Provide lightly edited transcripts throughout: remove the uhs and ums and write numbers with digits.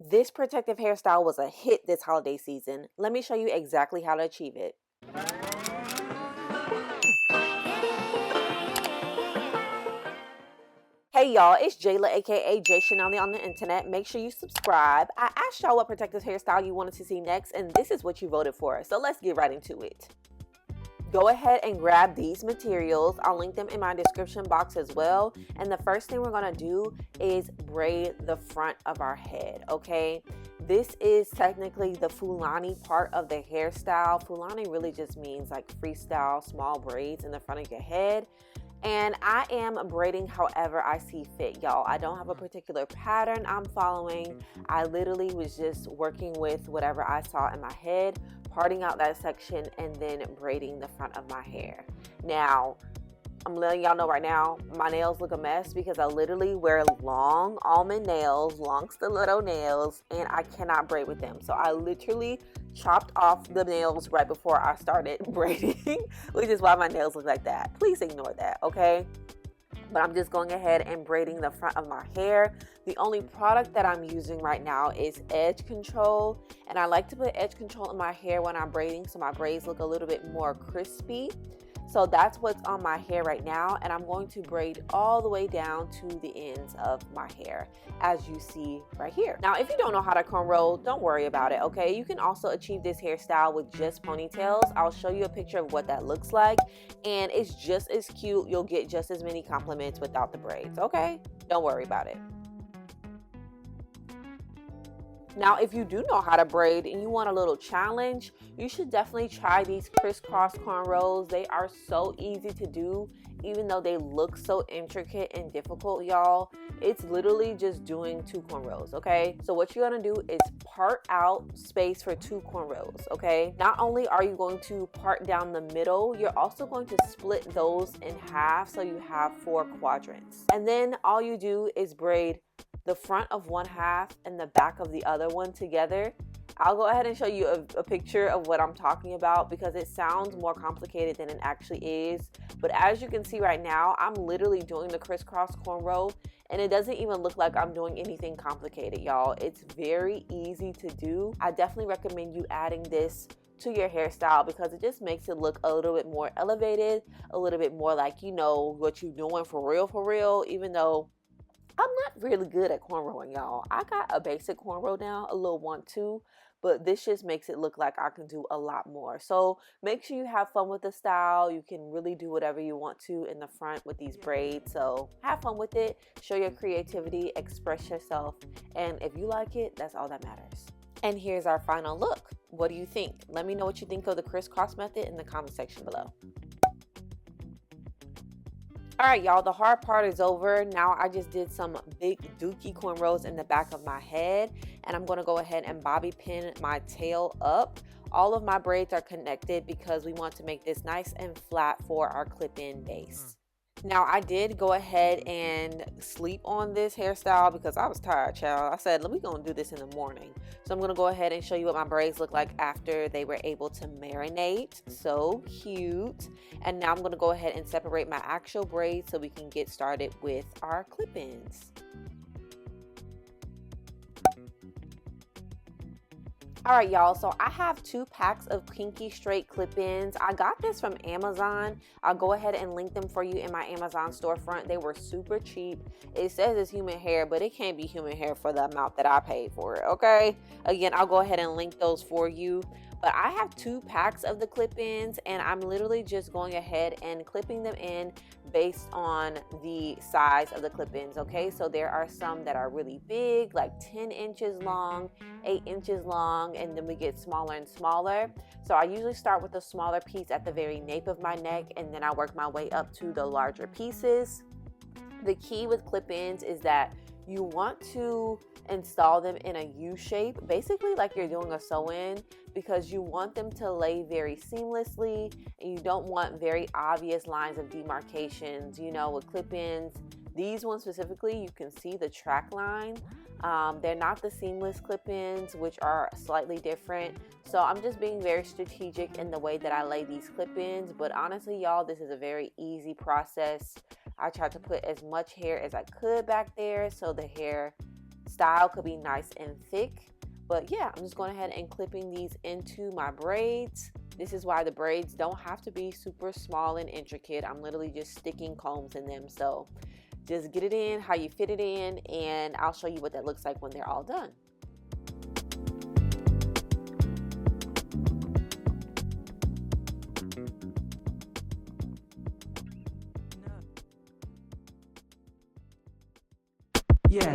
This protective hairstyle was a hit this holiday season. Let me show you exactly how to achieve it. Hey y'all, it's Jayla aka JaiChanellie on the internet. Make sure you subscribe. I asked y'all what protective hairstyle you wanted to see next, and this is what you voted for. So let's get right into it. Go ahead and grab these materials. I'll link them in my description box as well. And the first thing we're gonna do is braid the front of our head, okay? This is technically the Fulani part of the hairstyle. Fulani really just means like freestyle small braids in the front of your head. And I am braiding however I see fit, y'all. I don't have a particular pattern I'm following. I literally was just working with whatever I saw in my head, parting out that section, and then braiding the front of my hair. Now, I'm letting y'all know right now, my nails look a mess because I literally wear long almond nails, long stiletto nails, and I cannot braid with them. So I literally chopped off the nails right before I started braiding, which is why my nails look like that. Please ignore that, okay? But I'm just going ahead and braiding the front of my hair. The only product that I'm using right now is edge control, and I like to put edge control in my hair when I'm braiding so my braids look a little bit more crispy. So that's what's on my hair right now, and I'm going to braid all the way down to the ends of my hair, as you see right here. Now, if you don't know how to cornrow, don't worry about it, okay? You can also achieve this hairstyle with just ponytails. I'll show you a picture of what that looks like, and it's just as cute. You'll get just as many compliments without the braids, okay? Don't worry about it. Now, if you do know how to braid and you want a little challenge, you should definitely try these crisscross cornrows. They are so easy to do, even though they look so intricate and difficult, y'all. It's literally just doing 2 cornrows, okay? So what you're gonna do is part out space for 2 cornrows, okay? Not only are you going to part down the middle, you're also going to split those in half so you have 4 quadrants. And then all you do is braid the front of one half and the back of the other one together. I'll go ahead and show you a picture of what I'm talking about because it sounds more complicated than it actually is. But as you can see right now, I'm literally doing the crisscross cornrow, and it doesn't even look like I'm doing anything complicated, y'all. It's very easy to do. I definitely recommend you adding this to your hairstyle because it just makes it look a little bit more elevated, a little bit more like you know what you're doing for real, even though I'm not really good at cornrowing, y'all. I got a basic cornrow down, a little 1-2, but this just makes it look like I can do a lot more. So make sure you have fun with the style. You can really do whatever you want to in the front with these braids. So have fun with it, show your creativity, express yourself, and if you like it, that's all that matters. And here's our final look. What do you think? Let me know what you think of the crisscross method in the comment section below. All right, y'all, the hard part is over. Now I just did some big dookie cornrows in the back of my head, and I'm gonna go ahead and bobby pin my tail up. All of my braids are connected because we want to make this nice and flat for our clip-in base. Now, I did go ahead and sleep on this hairstyle because I was tired, child. I said, we're going to do this in the morning. So I'm going to go ahead and show you what my braids look like after they were able to marinate. So cute. And now I'm going to go ahead and separate my actual braids so we can get started with our clip-ins. All right, y'all, so I have 2 packs of kinky straight clip-ins. I got this from Amazon. I'll go ahead and link them for you in my Amazon storefront. They were super cheap. It says it's human hair, but it can't be human hair for the amount that I paid for it, okay? Again, I'll go ahead and link those for you. But I have 2 packs of the clip-ins, and I'm literally just going ahead and clipping them in based on the size of the clip-ins, okay? So there are some that are really big, like 10 inches long, 8 inches long, and then we get smaller and smaller. So I usually start with a smaller piece at the very nape of my neck, and then I work my way up to the larger pieces. The key with clip-ins is that you want to install them in a U shape, basically like you're doing a sew-in, because you want them to lay very seamlessly and you don't want very obvious lines of demarcations. You know, with clip-ins, these ones specifically, you can see the track line. They're not the seamless clip-ins, which are slightly different. So I'm just being very strategic in the way that I lay these clip-ins. But honestly, y'all, this is a very easy process. I tried to put as much hair as I could back there so the hair style could be nice and thick. But yeah, I'm just going ahead and clipping these into my braids. This is why the braids don't have to be super small and intricate. I'm literally just sticking combs in them. So just get it in how you fit it in, and I'll show you what that looks like when they're all done. Yeah.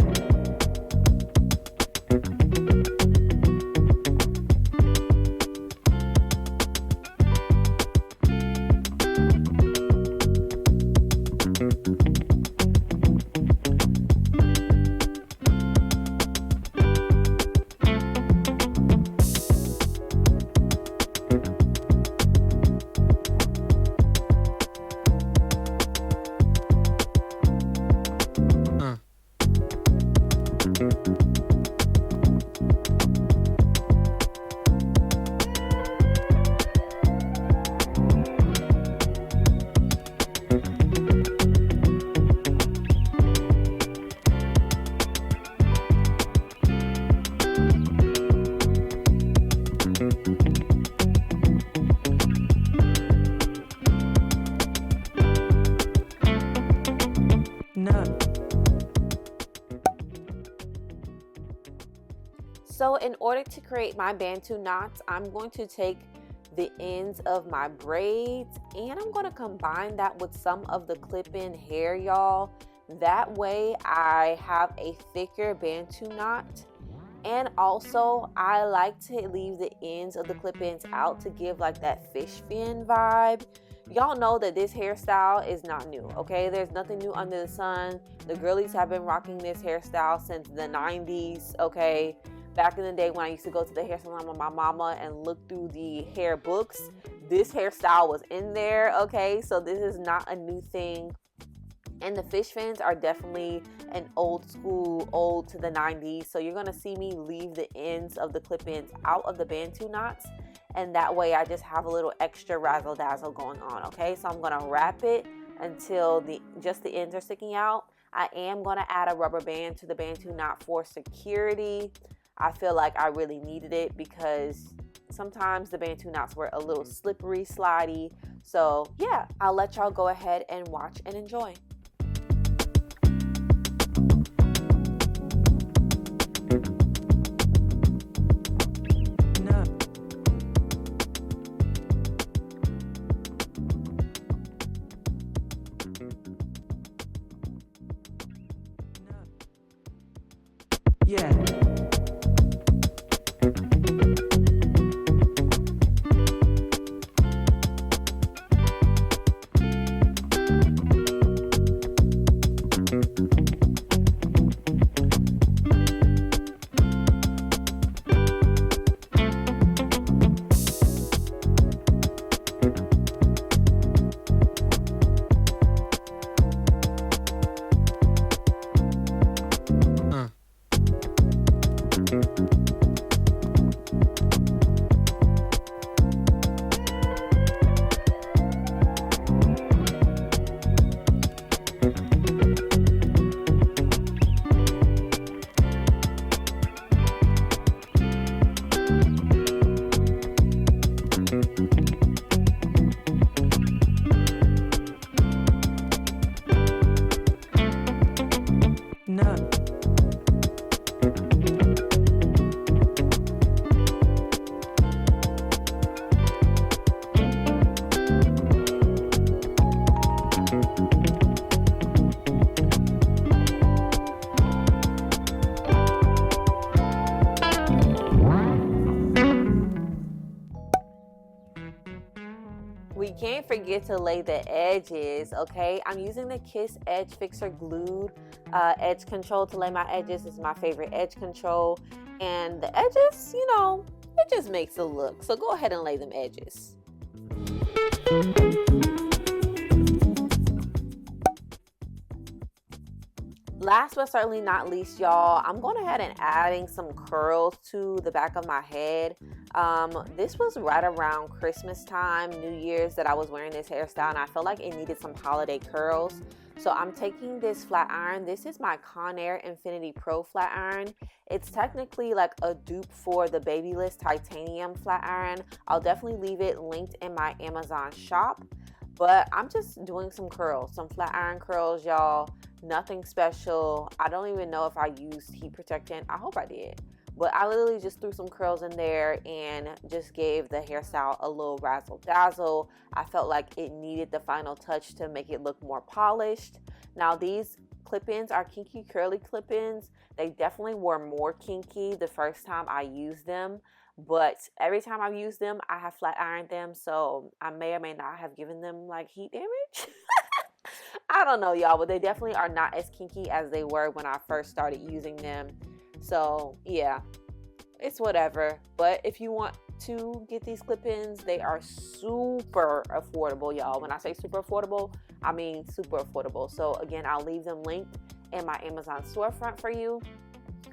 So in order to create my Bantu knots, I'm going to take the ends of my braids and I'm going to combine that with some of the clip-in hair, y'all. That way I have a thicker Bantu knot. And also I like to leave the ends of the clip-ins out to give like that fish fin vibe. Y'all know that this hairstyle is not new, okay? There's nothing new under the sun. The girlies have been rocking this hairstyle since the 90s, okay? Back in the day when I used to go to the hair salon with my mama and look through the hair books, this hairstyle was in there, okay? So this is not a new thing. And the fish fins are definitely an old school, old to the 90s. So you're gonna see me leave the ends of the clip-ins out of the Bantu knots. And that way I just have a little extra razzle dazzle going on, okay? So I'm gonna wrap it until just the ends are sticking out. I am gonna add a rubber band to the Bantu knot for security. I feel like I really needed it because sometimes the Bantu knots were a little slippery, slidey. So yeah, I'll let y'all go ahead and watch and enjoy. Yeah. We can't forget to lay the edges, okay? I'm using the Kiss Edge Fixer Glued edge control to lay my edges. This is my favorite edge control. And the edges, you know, it just makes a look. So go ahead and lay them edges. Last but certainly not least, y'all, I'm going ahead and adding some curls to the back of my head. This was right around Christmas time, New Year's, that I was wearing this hairstyle, and I felt like it needed some holiday curls. So I'm taking this flat iron. This is my Conair Infinity Pro flat iron. It's technically like a dupe for the Babyliss titanium flat iron. I'll definitely leave it linked in my Amazon shop. But I'm just doing some curls, some flat iron curls, y'all. Nothing special. I don't even know if I used heat protectant. I hope I did. But I literally just threw some curls in there and just gave the hairstyle a little razzle dazzle. I felt like it needed the final touch to make it look more polished. Now these clip-ins are kinky curly clip-ins. They definitely were more kinky the first time I used them. But every time I've used them, I have flat ironed them. So I may or may not have given them like heat damage. I don't know, y'all, but they definitely are not as kinky as they were when I first started using them. So yeah, it's whatever. But if you want to get these clip-ins, they are super affordable, y'all. When I say super affordable, I mean super affordable. So again, I'll leave them linked in my Amazon storefront for you,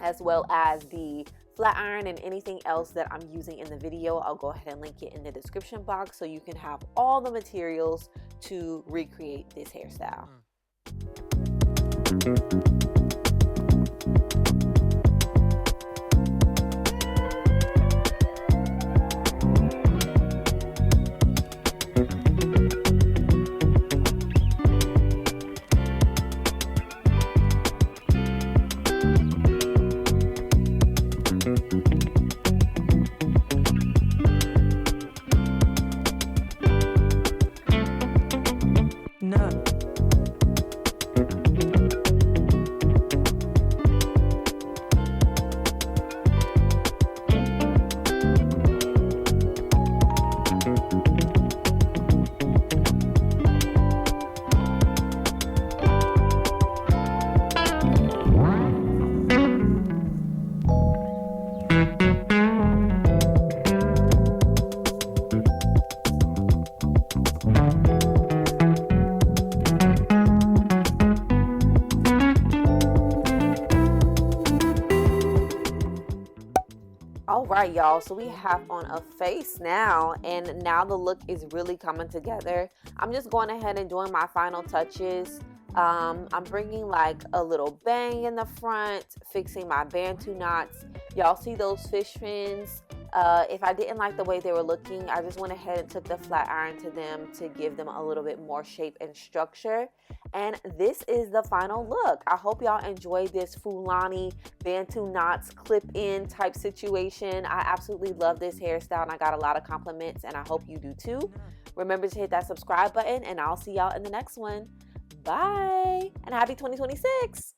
as well as the flat iron and anything else that I'm using in the video. I'll go ahead and link it in the description box so you can have all the materials to recreate this hairstyle. No. All right, y'all, so we have on a face now, and now the look is really coming together. I'm just going ahead and doing my final touches. I'm bringing like a little bang in the front, fixing my Bantu knots. Y'all see those fish fins? If I didn't like the way they were looking, I just went ahead and took the flat iron to them to give them a little bit more shape and structure. And this is the final look. I hope y'all enjoyed this Fulani Bantu knots clip-in type situation. I absolutely love this hairstyle and I got a lot of compliments, and I hope you do too. Remember to hit that subscribe button, and I'll see y'all in the next one. Bye, and happy 2026.